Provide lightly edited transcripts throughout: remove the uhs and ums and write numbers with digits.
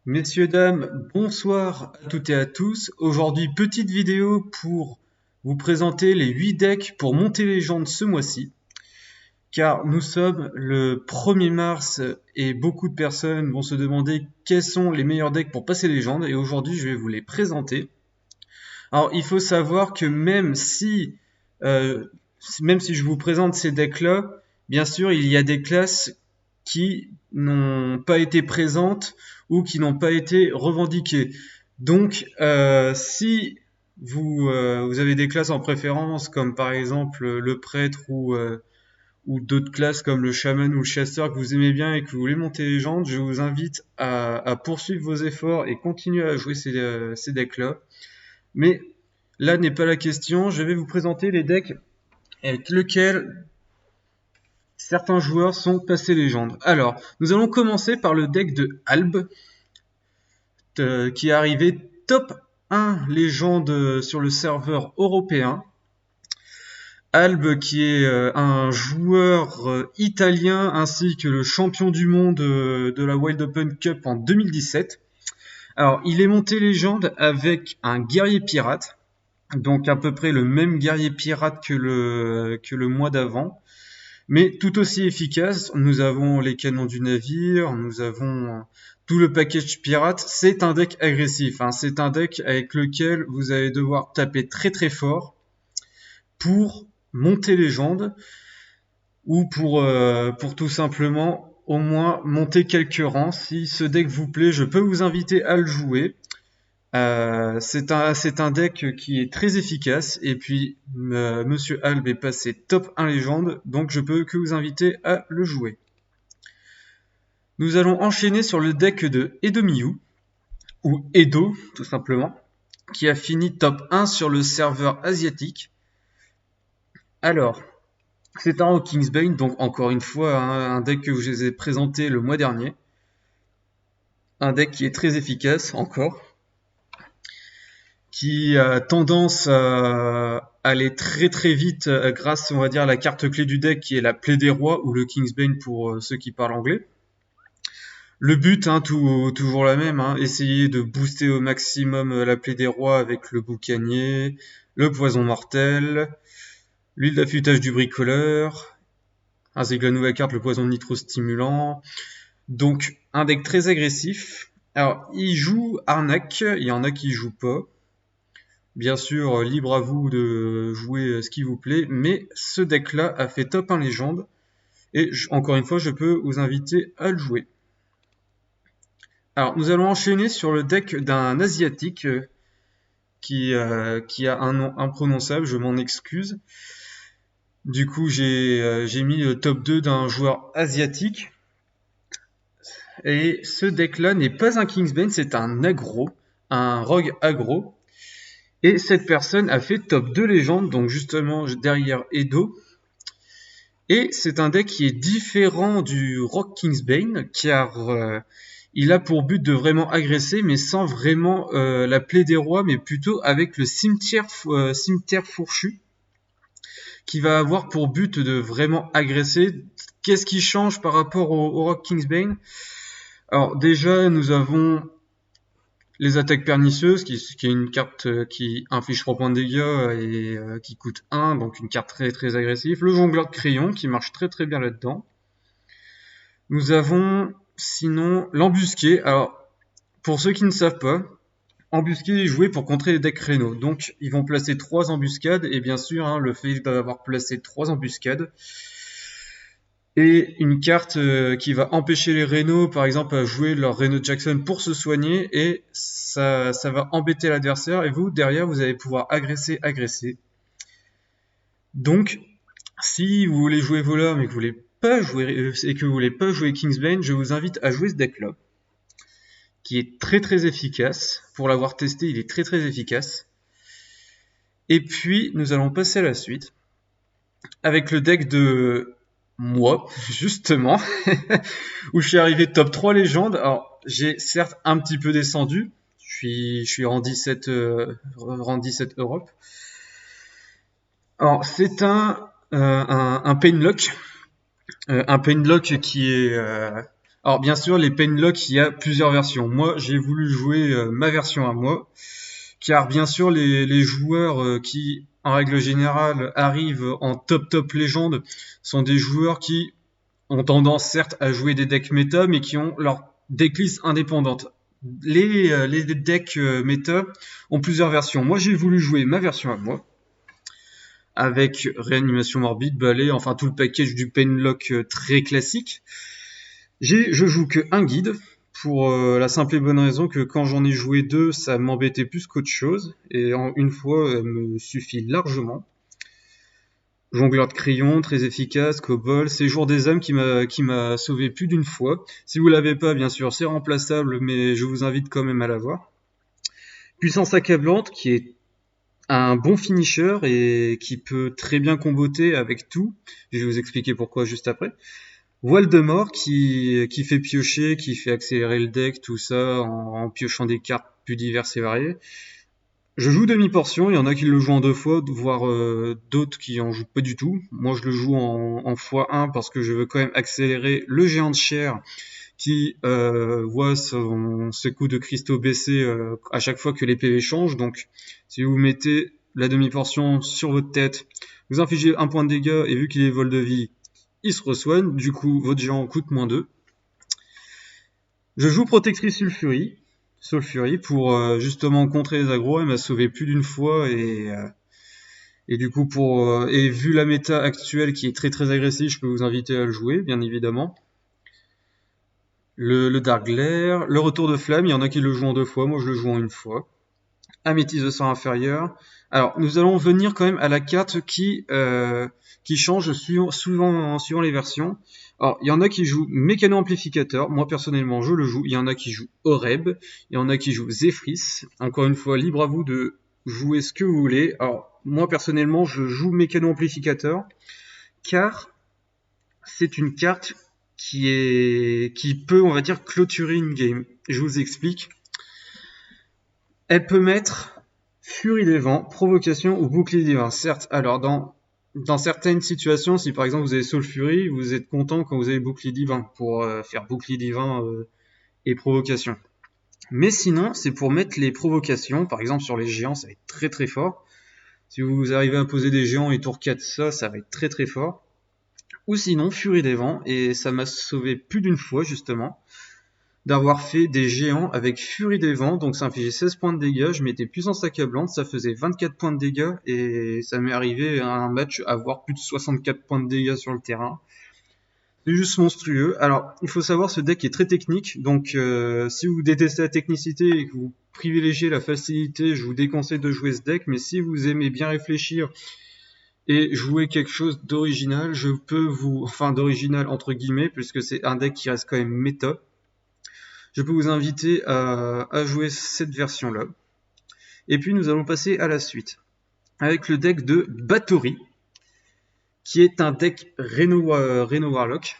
Messieurs, dames, bonsoir à toutes et à tous. Aujourd'hui, petite vidéo pour vous présenter les 8 decks pour monter légende ce mois-ci. Car nous sommes le 1er mars et beaucoup de personnes vont se demander quels sont les meilleurs decks pour passer légende. Et aujourd'hui, je vais vous les présenter. Alors, il faut savoir que euh, même si je vous présente ces decks-là, bien sûr, il y a des classes qui n'ont pas été présentes ou qui n'ont pas été revendiquées. Donc, si vous avez des classes en préférence, comme par exemple le prêtre ou d'autres classes comme le chaman ou le chasseur que vous aimez bien et que vous voulez monter légende, je vous invite à poursuivre vos efforts et continuer à jouer ces decks-là. Mais là n'est pas la question, je vais vous présenter les decks avec lesquels certains joueurs sont passés légende. Alors, nous allons commencer par le deck de Alb, qui est arrivé top 1 légende sur le serveur européen. Alb qui est un joueur italien ainsi que le champion du monde de la Wild Open Cup en 2017. Alors, il est monté légende avec un guerrier pirate, donc à peu près le même guerrier pirate que le mois d'avant, mais tout aussi efficace. Nous avons les canons du navire, nous avons tout le package pirate. C'est un deck agressif, hein. C'est un deck avec lequel vous allez devoir taper très très fort pour monter légende ou pour tout simplement au moins monter quelques rangs. Si ce deck vous plaît, je peux vous inviter à le jouer. C'est un deck qui est très efficace et puis Monsieur Alb est passé top 1 légende, donc je peux que vous inviter à le jouer. Nous allons enchaîner sur le deck de Edomiyu, ou Edo tout simplement, qui a fini top 1 sur le serveur asiatique. Alors, c'est un Kingsbane, donc encore une fois un deck que je vous ai présenté le mois dernier. Un deck qui est très efficace encore, qui a tendance à aller très très vite grâce, on va dire, à la carte clé du deck qui est la Plaie des Rois ou le Kingsbane pour ceux qui parlent anglais. Le but, hein, toujours la même, hein, essayer de booster au maximum la Plaie des Rois avec le boucanier, le poison mortel, l'huile d'affûtage du bricoleur, ainsi que la nouvelle carte, le poison nitro-stimulant. Donc, un deck très agressif. Alors, il joue arnaque, il y en a qui jouent pas. Bien sûr, libre à vous de jouer ce qui vous plaît, mais ce deck-là a fait top 1 légende, et encore une fois, je peux vous inviter à le jouer. Alors, nous allons enchaîner sur le deck d'un asiatique qui a un nom imprononçable, je m'en excuse. Du coup, j'ai mis le top 2 d'un joueur asiatique. Et ce deck-là n'est pas un Kingsbane, c'est un aggro, un rogue aggro. Et cette personne a fait top 2 légende, donc justement derrière Edo. Et c'est un deck qui est différent du Rock Kingsbane, car il a pour but de vraiment agresser, mais sans vraiment la plaie des rois, mais plutôt avec le cimetière fourchu, qui va avoir pour but de vraiment agresser. Qu'est-ce qui change par rapport au Rock Kingsbane? Alors déjà, nous avons les attaques pernicieuses, qui est une carte qui inflige 3 points de dégâts et qui coûte 1, donc une carte très très agressive. Le jongleur de crayon, qui marche très très bien là-dedans. Nous avons sinon l'embusqué. Alors, pour ceux qui ne savent pas, embusqué est joué pour contrer les decks rénaux. Donc, ils vont placer 3 embuscades, et bien sûr, hein, le fait d'avoir placé 3 embuscades, et une carte qui va empêcher les Reno, par exemple, à jouer leur Reno Jackson pour se soigner, et ça va embêter l'adversaire, et vous, derrière, vous allez pouvoir agresser. Donc, si vous voulez jouer voleur, mais que vous voulez pas jouer, et que vous voulez pas jouer Kingsbane, je vous invite à jouer ce deck-là, qui est très très efficace. Pour l'avoir testé, il est très très efficace. Et puis, nous allons passer à la suite, avec le deck de moi, justement, où je suis arrivé top 3 légende. Alors, j'ai certes un petit peu descendu. Je suis rang 17, rang 17 Europe. Alors, c'est un Painlock. Un Painlock qui est Alors bien sûr, les Painlock, il y a plusieurs versions. Moi, j'ai voulu jouer ma version à moi, car bien sûr, les joueurs qui, en règle générale, arrivent en top légende sont des joueurs qui ont tendance certes à jouer des decks méta, mais qui ont leur decklist indépendante. Les decks méta ont plusieurs versions. Moi, j'ai voulu jouer ma version à moi, avec réanimation morbide, balai, enfin tout le package du Painlock très classique. Je joue que un guide, pour la simple et bonne raison que quand j'en ai joué deux, ça m'embêtait plus qu'autre chose, et en une fois, elle me suffit largement. Jongleur de crayon, très efficace, Cobol, Séjour des âmes qui m'a sauvé plus d'une fois. Si vous l'avez pas, bien sûr, c'est remplaçable, mais je vous invite quand même à l'avoir. Puissance accablante, qui est un bon finisher et qui peut très bien comboter avec tout. Je vais vous expliquer pourquoi juste après. Voile de mort qui fait piocher, qui fait accélérer le deck, tout ça en piochant des cartes plus diverses et variées. Je joue demi-portion, il y en a qui le jouent en 2 fois, voire d'autres qui en jouent pas du tout. Moi je le joue en x1 parce que je veux quand même accélérer le géant de chair qui voit ses coups de cristaux baisser à chaque fois que les PV changent. Donc si vous mettez la demi-portion sur votre tête, vous infligez 1 point de dégâts et vu qu'il est vol de vie, il se resoigne. Du coup votre géant coûte -2. Je joue protectrice Sulfury pour justement contrer les aggros. Elle m'a sauvé plus d'une fois et du coup et vu la méta actuelle qui est très agressive, je peux vous inviter à le jouer, bien évidemment. Le Dark Glare, le retour de flamme, il y en a qui le jouent en 2 fois, moi je le joue en 1 fois. Améthyste de sang inférieur. Alors nous allons venir quand même à la carte qui change suivant les versions. Alors il y en a qui jouent Mécano Amplificateur, moi personnellement je le joue. Il y en a qui jouent Oreb, il y en a qui jouent Zephrys. Encore une fois, libre à vous de jouer ce que vous voulez. Alors moi personnellement je joue Mécano Amplificateur car c'est une carte qui peut, on va dire, clôturer une game. Je vous explique. Elle peut mettre Furie des Vents, Provocation ou Bouclier Divin. Certes, alors dans certaines situations, si par exemple vous avez Soul Fury, vous êtes content quand vous avez Bouclier Divin pour faire Bouclier Divin et Provocation. Mais sinon, c'est pour mettre les provocations, par exemple sur les géants, ça va être très fort. Si vous arrivez à poser des géants et tour 4 ça va être très fort. Ou sinon, Furie des Vents, et ça m'a sauvé plus d'une fois justement, d'avoir fait des géants avec Furie des Vents, donc ça infligeait 16 points de dégâts, je mettais puissance accablante, ça faisait 24 points de dégâts, et ça m'est arrivé à un match à avoir plus de 64 points de dégâts sur le terrain. C'est juste monstrueux. Alors, il faut savoir, ce deck est très technique, donc si vous détestez la technicité et que vous privilégiez la facilité, je vous déconseille de jouer ce deck, mais si vous aimez bien réfléchir et jouer quelque chose d'original, d'original entre guillemets, puisque c'est un deck qui reste quand même méta, je peux vous inviter à jouer cette version-là. Et puis nous allons passer à la suite, avec le deck de Bathory, qui est un deck Reno Warlock,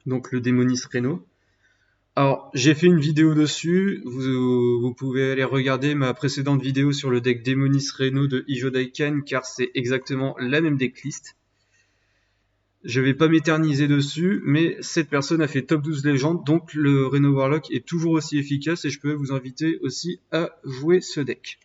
donc le Démonis Reno. Alors, j'ai fait une vidéo dessus, vous pouvez aller regarder ma précédente vidéo sur le deck Démonis Reno de Ijodaiken, car c'est exactement la même decklist. Je vais pas m'éterniser dessus, mais cette personne a fait top 12 légende, donc le Reno Warlock est toujours aussi efficace et je peux vous inviter aussi à jouer ce deck.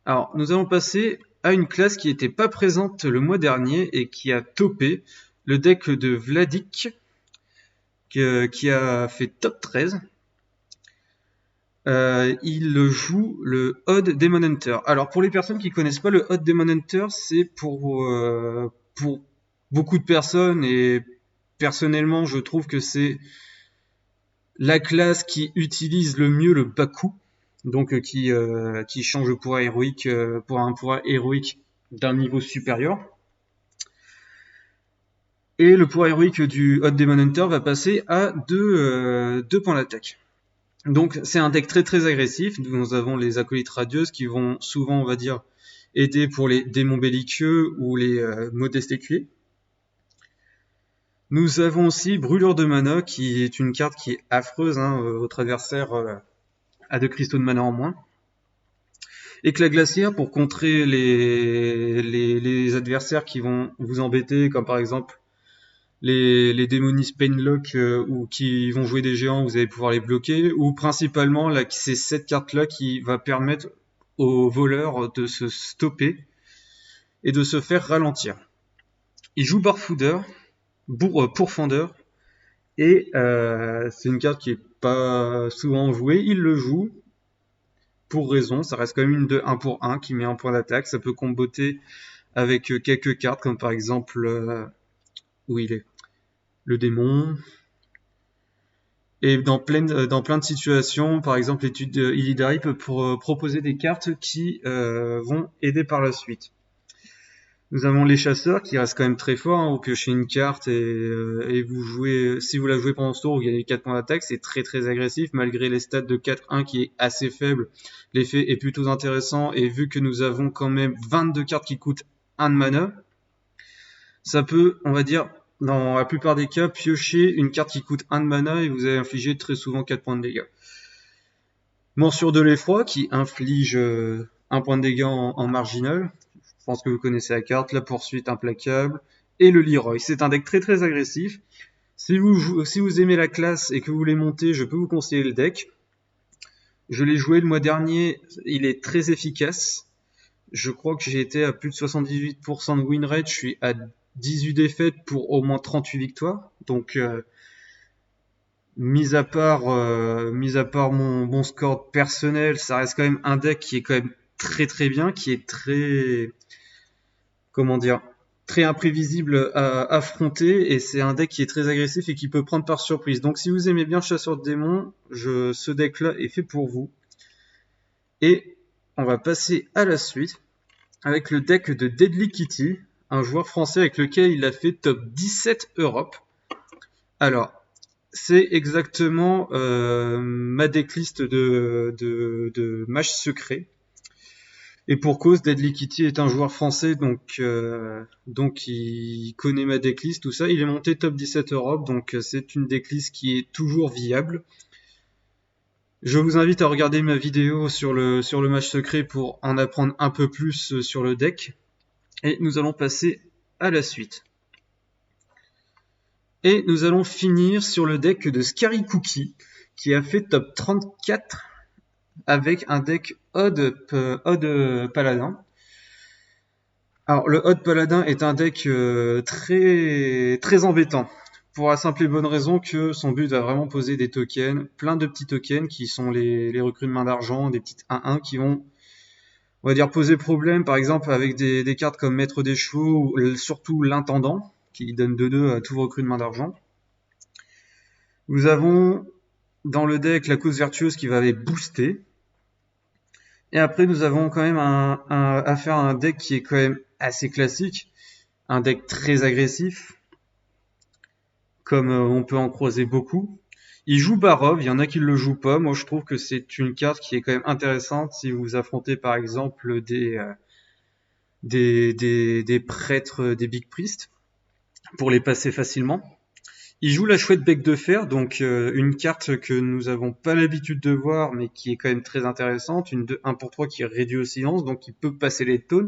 Alors, nous allons passer à une classe qui n'était pas présente le mois dernier et qui a topé, le deck de Vladik, qui a fait top 13. Il joue le Odd Demon Hunter. Alors pour les personnes qui connaissent pas le Odd Demon Hunter, c'est pour beaucoup de personnes et personnellement je trouve que c'est la classe qui utilise le mieux le Baku, donc qui change le pouvoir héroïque pour un pouvoir héroïque d'un niveau supérieur. Et le pouvoir héroïque du Odd Demon Hunter va passer à 2 points d'attaque. Donc c'est un deck très agressif. Nous avons les acolytes radieuses qui vont souvent, on va dire, aider pour les démons belliqueux ou les modestes écuyers. Nous avons aussi Brûlure de mana, qui est une carte qui est affreuse. Votre adversaire a 2 cristaux de mana en moins. Éclat glaciaire pour contrer les adversaires qui vont vous embêter, comme par exemple les démonistes Painlock ou qui vont jouer des géants, vous allez pouvoir les bloquer. Ou principalement, là, c'est cette carte-là qui va permettre aux voleurs de se stopper et de se faire ralentir. Il joue Barfoudeur, Pourfendeur, et c'est une carte qui est pas souvent jouée. Il le joue pour raison, ça reste quand même une de 1 pour 1 qui met un point d'attaque. Ça peut comboter avec quelques cartes comme par exemple où il est le démon. Et dans plein de situations, par exemple l'étude Illidari peut proposer des cartes qui vont aider par la suite. Nous avons les chasseurs qui restent quand même très forts, hein. Vous piochez une carte et vous jouez, si vous la jouez pendant ce tour, vous gagnez 4 points d'attaque, c'est très très agressif, malgré les stats de 4-1 qui est assez faible, l'effet est plutôt intéressant, et vu que nous avons quand même 22 cartes qui coûtent 1 de mana, ça peut, on va dire, dans la plupart des cas, piocher une carte qui coûte 1 de mana et vous allez infliger très souvent 4 points de dégâts. Morsure de l'effroi qui inflige 1 point de dégâts en marginal. Je pense que vous connaissez la carte, la poursuite implacable et le Leroy. C'est un deck très très agressif. Si vous aimez la classe et que vous voulez monter, je peux vous conseiller le deck. Je l'ai joué le mois dernier, il est très efficace. Je crois que j'ai été à plus de 78% de win rate, je suis à 18 défaites pour au moins 38 victoires. Donc, mis à part mon bon score personnel, ça reste quand même un deck qui est quand même très très bien, qui est très, comment dire, très imprévisible à affronter, et c'est un deck qui est très agressif et qui peut prendre par surprise. Donc si vous aimez bien Chasseur de démons, ce deck là est fait pour vous. Et on va passer à la suite avec le deck de Deadly Kitty, un joueur français avec lequel il a fait top 17 Europe. Alors, c'est exactement ma decklist de match secret. Et pour cause, Deadly Kitty est un joueur français, donc il connaît ma decklist, tout ça. Il est monté top 17 Europe, donc c'est une decklist qui est toujours viable. Je vous invite à regarder ma vidéo sur le match secret pour en apprendre un peu plus sur le deck. Et nous allons passer à la suite. Et nous allons finir sur le deck de Scary Cookie, qui a fait top 34 avec un deck Odd Paladin. Alors le Odd Paladin est un deck très très embêtant, pour la simple et bonne raison que son but va vraiment poser des tokens, plein de petits tokens qui sont les recrues de main d'argent, des petites 1-1 qui vont, on va dire, poser problème, par exemple avec des cartes comme Maître des Chevaux, ou surtout l'Intendant, qui donne 2-2 à tout recrue de main d'argent. Nous avons dans le deck la cause vertueuse qui va les booster. Et après, nous avons quand même affaire à un deck qui est quand même assez classique, un deck très agressif, comme on peut en croiser beaucoup. Il joue Barov, il y en a qui le jouent pas. Moi, je trouve que c'est une carte qui est quand même intéressante si vous affrontez par exemple des prêtres, des Big Priests, pour les passer facilement. Il joue la Chouette Bec de Fer, donc une carte que nous avons pas l'habitude de voir, mais qui est quand même très intéressante. Une de 1 pour 3 qui est réduite au silence, donc il peut passer les taunts,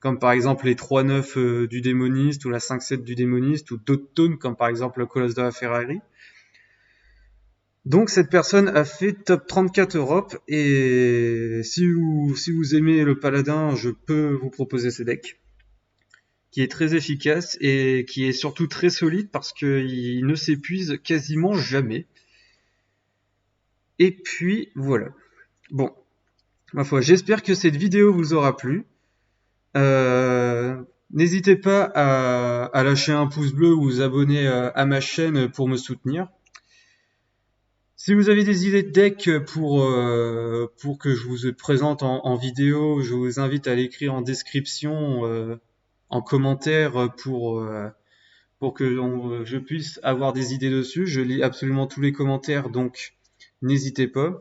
comme par exemple les 3-9 du démoniste, ou la 5-7 du démoniste, ou d'autres taunts, comme par exemple le Colosse de la Ferrari. Donc cette personne a fait top 34 Europe, et si vous aimez le paladin, je peux vous proposer ce deck, qui est très efficace et qui est surtout très solide parce qu'il ne s'épuise quasiment jamais. Et puis voilà. Bon, ma foi, j'espère que cette vidéo vous aura plu. N'hésitez pas à lâcher un pouce bleu ou vous abonner à ma chaîne pour me soutenir. Si vous avez des idées de deck pour que je vous présente en vidéo, je vous invite à l'écrire en description, en commentaire pour que je puisse avoir des idées dessus. Je lis absolument tous les commentaires, donc n'hésitez pas.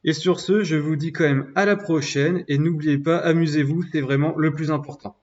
Et sur ce, je vous dis quand même à la prochaine, et n'oubliez pas, amusez-vous, c'est vraiment le plus important.